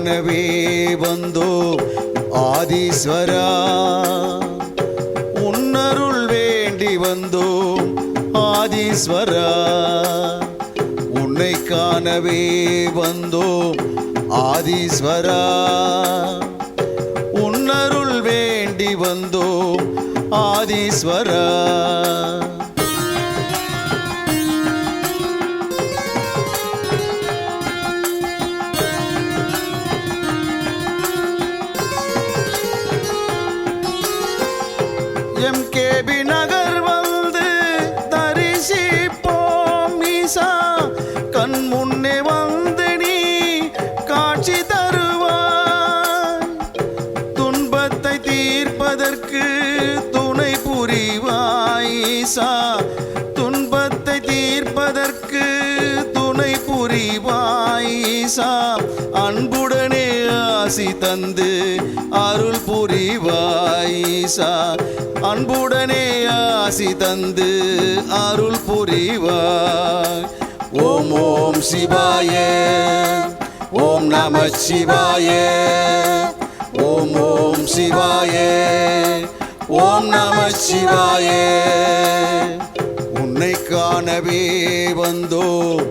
காணவே வந்தோம் ஆதீஸ்வரா, உன்னருள் வேண்டி வந்தோம் ஆதீஸ்வரா, உன்னை காணவே வந்தோம் ஆதீஸ்வரா, உன்னருள் வேண்டி வந்தோம் ஆதீஸ்வரா. எம்கேபி நகர் வந்து தரிசிப்போம் ஈசா, கண் முன்னே வந்து நீ காட்சி தருவாய், துன்பத்தை தீர்ப்பதற்கு துணை புரிவாய் ஈசா, துன்பத்தை தீர்ப்பதற்கு துணை புரிவாய் ஈசா, அன்புடனே ஆசி தந்து அருள் புரிவாய் ஈசா, அன்புடனே ஆசி தந்து அருள் புரிவாய். ஓம் ஓம் சிவாய, ஓம் நம சிவாய, ஓம் ஓம் சிவாய, ஓம் நம சிவாய. உன்னை காணவே வந்தோம்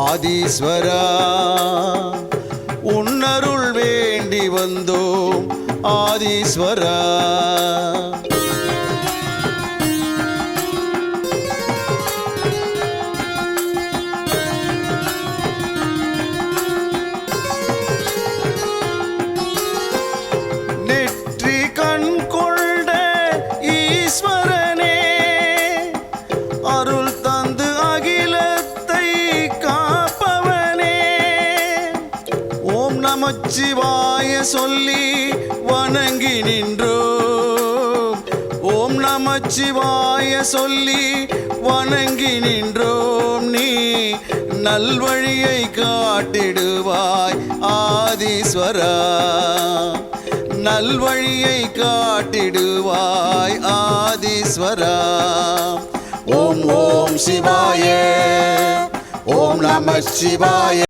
ஆதீஸ்வரா, உன்னருள் வேண்டி வந்தோம் ஆதீஸ்வரா. நெற்றி கண் கொண்ட ஈஸ்வரனே, அருள் தந்து அகிலத்தை காப்பவனே, ஓம் நமச்சிவாய சொல்லி வணங்கி நின்றோம், ஓம் நமச்சிவாய சொல்லி வணங்கி நின்றோம். நீ நல்வழியை காட்டிடுவாய் ஆதீஸ்வரா, நல்வழியை காட்டிடுவாய் ஆதீஸ்வரா. ஓம் ஓம் சிவாய, ஓம் நம சிவாய.